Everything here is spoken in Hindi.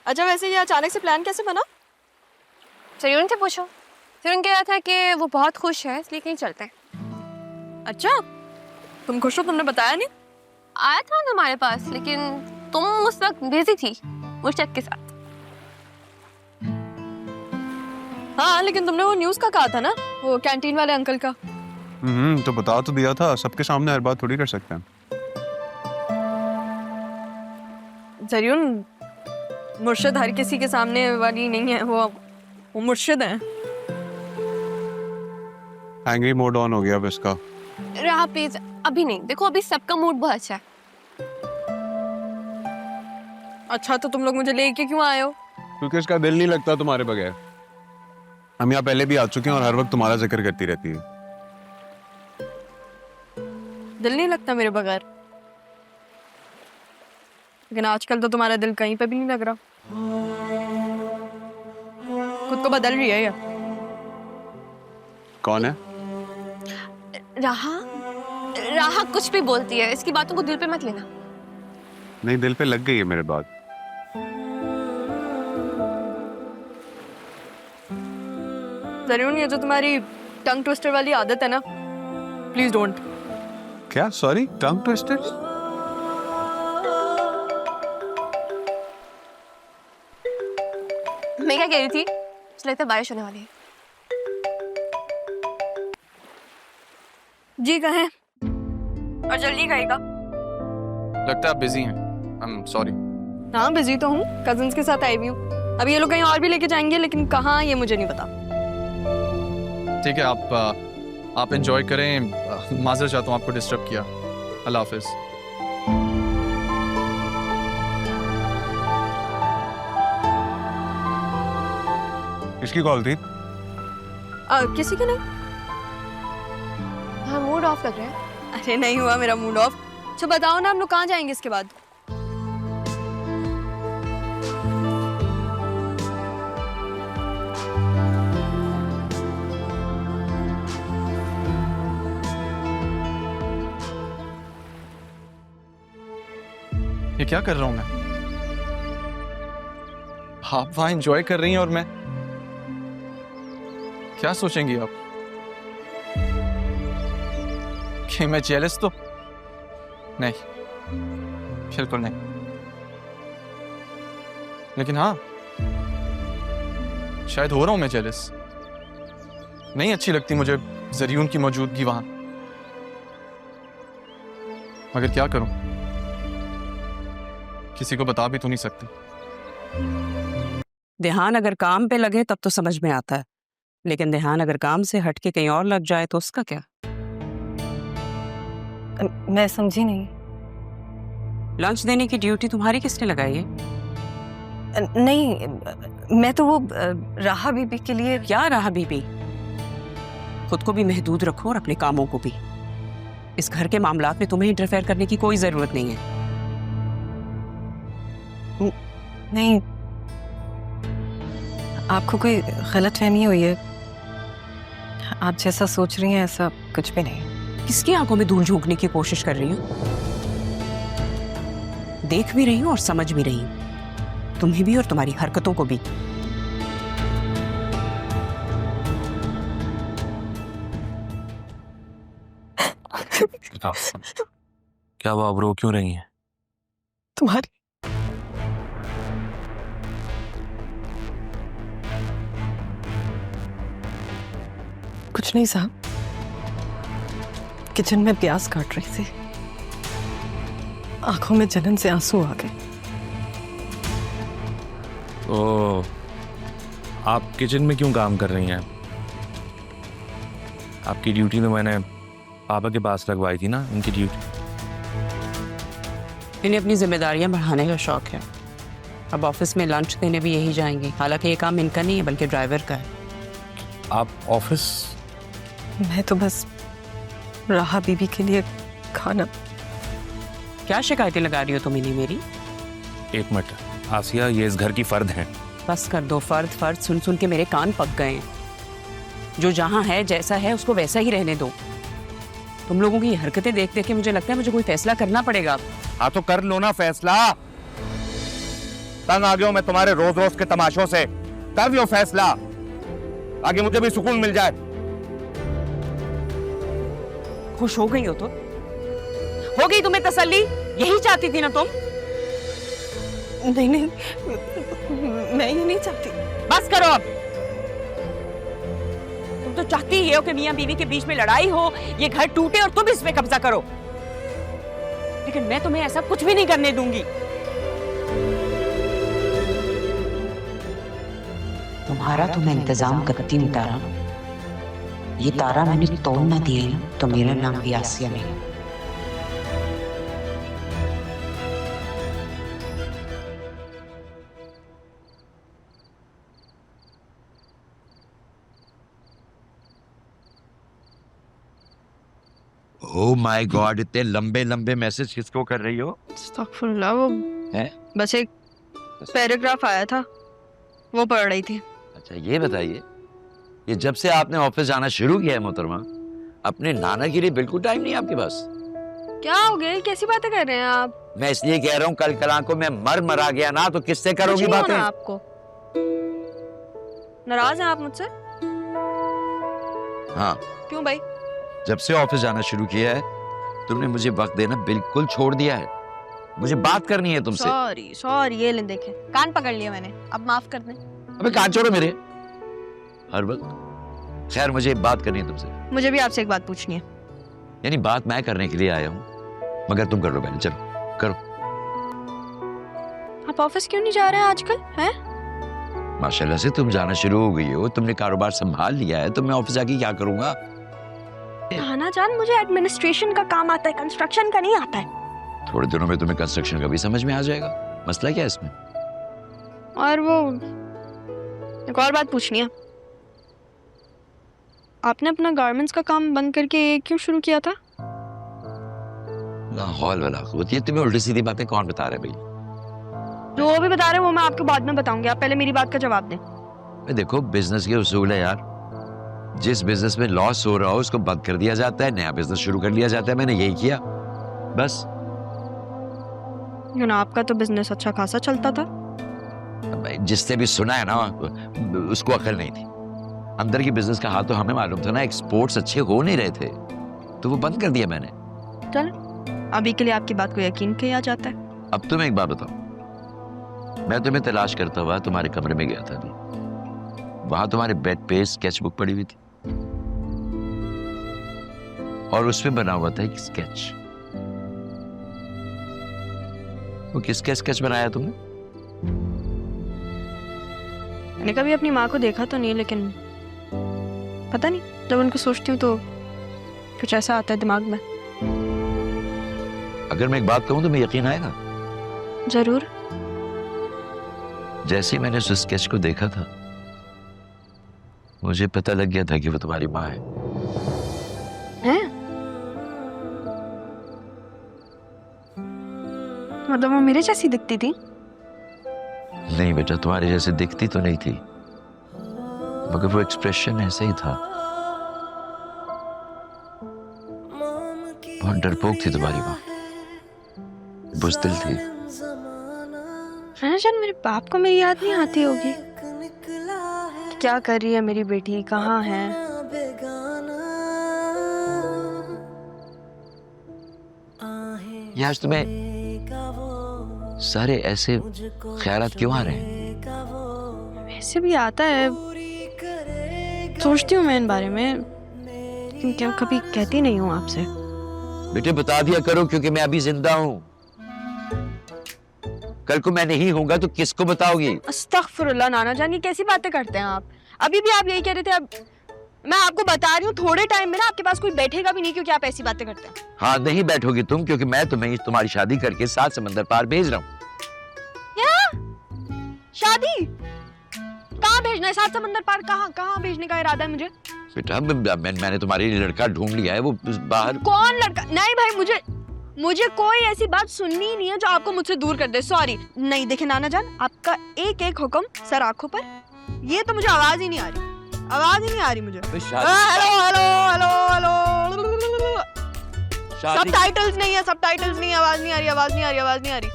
अच्छा वैसे ये अचानक से प्लान कैसे बना? जरीन से पूछो। जरीन कह रहा था कि वो बहुत खुश है इसलिए कहीं चलते हैं। अच्छा तुम खुश हो, तुमने बताया नहीं? आया था तुम्हारे पास लेकिन तुम उस वक्त बिजी थी मुर्शद के साथ। हाँ लेकिन तुमने वो न्यूज़ का कहा था ना, वो कैंटीन वाले अंकल का। तो बता तो दिया था, सबके सामने हर बात थोड़ी कर सकते हैं। जरीन मुर्शिद हर किसी के सामने वाली नहीं है, वो मुर्शिद है। एंग्री मोड ऑन हो गया अब इसका। राह प्लीज अभी नहीं, देखो अभी सबका मूड बहुत अच्छा है। अच्छा तो तुम लोग मुझे लेके क्यों आए हो? क्योंकि इसका दिल नहीं लगता तुम्हारे बगैर। हम यहाँ पहले भी आ चुके हैं और हर वक्त तुम्हारा जिक्र करती रहती है। दिल नहीं लगता मेरे बगैर, लेकिन आजकल तो तुम्हारा दिल कहीं पे भी नहीं लग रहा। खुद को बदल रही है या? कौन है? राहा राहा कुछ भी बोलती है, इसकी बातों को दिल पे मत लेना। नहीं, दिल पे लग गई है मेरे बात। जरूर ये जो तुम्हारी टंग ट्विस्टर वाली आदत है ना, प्लीज डोंट। क्या? सॉरी, टंग ट्विस्टेड? मैं क्या कह रही थी, मुझे लगता है बारिश होने वाली है। जी कहें और जल्दी कहेगा। लगता है आप बिजी हैं। I am sorry. हाँ बिजी तो हूँ, कजिन्स के साथ आई हुई हूँ। अभी ये लोग कहीं और भी लेके जाएंगे, लेकिन कहाँ ये मुझे नहीं पता। ठीक है, आप एंजॉय करें। माजरत चाहता हूँ आपको डिस्टर्ब किया। अल्लाह हाफिज। किसकी कॉल थी? किसी के नहीं। हाँ मूड ऑफ लग रहा है। अरे नहीं हुआ मेरा मूड ऑफ। तो बताओ ना हम लोग कहाँ जाएंगे इसके बाद? ये क्या कर रहा हूँ मैं? आप वहां एंजॉय कर रही हैं और मैं क्या सोचेंगी आप कि मैं जेलस? तो नहीं, बिल्कुल नहीं। लेकिन हाँ, शायद हो रहा हूं मैं जेलस। नहीं अच्छी लगती मुझे जरीन की मौजूदगी वहां, मगर क्या करूं, किसी को बता भी तो नहीं सकती। ध्यान अगर काम पे लगे तब तो समझ में आता है, लेकिन ध्यान अगर काम से हट के कहीं और लग जाए तो उसका क्या? मैं समझी नहीं। लंच देने की ड्यूटी तुम्हारी किसने लगाई है? नहीं, मैं तो वो राहा बीबी के लिए। क्या राहा बीबी? खुद को भी महदूद रखो और अपने कामों को भी। इस घर के मामलात में तुम्हें इंटरफेयर करने की कोई जरूरत नहीं है। नहीं, आपको कोई गलतफहमी हुई है। आप जैसा सोच रही हैं ऐसा कुछ भी नहीं। किसकी आंखों में धूल झोंकने की कोशिश कर रही हूँ? देख भी रही हूँ और समझ भी रही हूँ, तुम्हें भी और तुम्हारी हरकतों को भी। क्या हुआ? आप रो क्यों रही हैं? तुम्हारी कुछ नहीं साहब, किचन में प्याज काट रही थी, आंखों में जलन से आंसू आ गए। ओह, आप किचन में क्यों काम कर रही हैं? आपकी ड्यूटी तो मैंने पापा के पास लगवाई थी ना, उनकी ड्यूटी। इन्हें अपनी जिम्मेदारियां बढ़ाने का शौक है। अब ऑफिस में लंच देने भी यही जाएंगे। हालांकि ये काम इनका नहीं है बल्कि ड्राइवर का है। आप ऑफिस? मैं तो बस राहा बीबी के लिए खाना। क्या शिकायतें लगा रही हो तुम इन्हें मेरी? एक मिनट आसिया, ये इस घर की फर्द हैं। बस कर दो। फर्द फर्द सुन सुन के मेरे कान पक गए हैं। जो जहाँ है जैसा है उसको वैसा ही रहने दो। तुम लोगों की हरकतें देख देख के मुझे लगता है मुझे कोई फैसला करना पड़ेगा। हाँ तो कर लो ना फैसला। तंग आ गया हूं मैं तुम्हारे रोज रोज के तमाशों से। कर लो फैसला, आगे मुझे भी सुकून मिल जाए। खुश हो गई हो तो? हो गई तुम्हें तसल्ली? यही चाहती थी ना तुम? नहीं नहीं, मैं ये नहीं चाहती। बस करो अब। तुम तो चाहती ही हो कि मियां बीवी के बीच में लड़ाई हो, ये घर टूटे और तुम इस पे कब्जा करो, लेकिन मैं तुम्हें ऐसा कुछ भी नहीं करने दूंगी। तुम्हारा तो मैं इंतजाम करती हूँ तारा। ये तारा मैंने तोड़ ना दिया ना तो मेरा नाम भी आसिया नहीं। ओह माय गॉड, इतने लंबे लंबे मैसेज किसको कर रही हो? अस्तगफुरुल्लाह, वो हैं? बस एक पैराग्राफ आया था, वो पढ़ रही थी। अच्छा ये बताइए, ये जब से आपने ऑफिस जाना शुरू किया है मोहतरमा, अपने नाना के लिए बिल्कुल टाइम नहीं आपके पास? क्या हो गया, कैसी बातें कर रहे हैं आप? मैं इसलिए कह रहा हूँ, कल कल को मैं मरा गया ना तो किससे करोगी कुछ नहीं बातें? होना आपको। नाराज हैं आप मुझसे? हाँ, क्यों भाई? जब से ऑफिस जाना शुरू किया है तुमने मुझे वक्त देना बिल्कुल छोड़ दिया है। मुझे बात करनी है तुमसे। सॉरी सॉरी, ये ले देखे, कान पकड़ लिया मैंने, अब माफ कर दें। अबे कान छोड़ो मेरे हर वक्त। खैर मुझे बात करनी है तुमसे। मुझे भी आपसे एक बात पूछनी है। यानी बात मैं करने के लिए आया हूँ, मगर तुम कर लो पहले, चलो करो। आप ऑफिस क्यों नहीं जा रहे हैं आजकल? हैं? माशाल्लाह से तुम जाना शुरू हो गई हो, तुमने कारोबार संभाल लिया है, तो मैं ऑफिस जाके क्या करूंगा? नाना जान, मुझे एडमिनिस्ट्रेशन का काम आता है, कंस्ट्रक्शन का नहीं आता है। थोड़े दिनों में तुम्हें कंस्ट्रक्शन का भी समझ में आ जाएगा। मसला क्या है इसमें? और वो एक और बात पूछनी है, आपने अपना गारमेंट्स का काम बंद करके ये क्यों शुरू किया था? लाहौल वाला खुद, ये तुम्हें उल्टी सीधी बातें कौन बता रहा है भाई? जो वो भी बता रहे हैं वो मैं आपको बाद में बताऊंगी, आप पहले मेरी बात का जवाब दें। देखो बिजनेस के उसूल है यार, जिस बिजनेस में लॉस हो रहा हो उसको बंद कर दिया जाता है, नया बिजनेस शुरू कर लिया जाता है। मैंने यही किया बस। ना आपका तो बिजनेस अच्छा खासा चलता था। जिसने भी सुना है ना उसको अकल नहीं थी। अंदर की बिजनेस का हाल तो हमें मालूम था ना, एक्सपोर्ट्स अच्छे हो नहीं रहे थे तो वो बंद कर दिया मैंने। चल, अभी के लिए आपकी बात को यकीन किया जाता है। अब तुम्हें एक बात बताओ, मैं तुम्हें तलाश करता हुआ तुम्हारे कमरे में गया था अभी, वहां तुम्हारे बेड पे स्केच बुक पड़ी हुई थी और उसमें बना हुआ था एक स्केच। वो किसका स्केच बनाया तुमने? मैंने कभी अपनी माँ को देखा तो नहीं, लेकिन पता नहीं, जब उनको सोचती हूँ तो कुछ ऐसा आता है दिमाग में। अगर मैं एक बात कहूं तो मैं यकीन आएगा? जरूर। जैसे ही मैंने उस स्केच को देखा था मुझे पता लग गया था कि वो तुम्हारी माँ है। हैं? मतलब वो मेरे जैसी दिखती थी? नहीं बेटा, तुम्हारे जैसे दिखती तो नहीं थी, मगर वो एक्सप्रेशन ऐसे ही था। बहुत डरपोक थी तुम्हारी माँ, बुज़दिल थी। जान, मेरे बाप को मेरी याद नहीं आती होगी? क्या कर रही है मेरी बेटी, कहाँ है? ये आज तुम्हें सारे ऐसे ख्यालात क्यों आ रहे हैं? वैसे भी आता है, सोचती हूँ मैं इन बारे में, क्योंकि मैं कभी कहती नहीं हूँ आपसे। बेटे बता दिया करो, क्योंकि मैं अभी जिंदा हूँ। कल को मैं नहीं होऊंगा तो किसको बताओगी? अस्तगफुरुल्लाह नाना जान, ये कैसी बातें करते हैं आप? अभी भी आप यही कह रहे थे। अब मैं आपको बता रही हूँ, थोड़े टाइम में ना आपके पास कोई बैठेगा भी नहीं, क्योंकि आप ऐसी बातें करते हैं। हाँ, नहीं बैठोगी तुम, क्योंकि मैं तुम्हें तुम्हारी शादी करके 7 समंदर पार भेज रहा हूँ। क्या? शादी? कहाँ भेजना है? 7 समंदर पार कहाँ? कहाँ भेजने का इरादा है मुझे? बेटा मैंने तुम्हारे लिए लड़का ढूंढ लिया है, वो बाहर। कौन लड़का? नहीं भाई, मुझे कोई ऐसी बात सुननी ही नहीं है जो आपको मुझसे दूर कर दे। सॉरी। नहीं देखे नाना जान, आपका एक एक हुक्म सर आंखों पर, ये तो मुझे आवाज ही नहीं आ रही, आवाज ही नहीं आ रही मुझे। Hello hello hello hello, subtitles नहीं है, सबटाइटल्स नहीं, आवाज नहीं आ रही, आवाज नहीं आ रही, आवाज नहीं आ रही।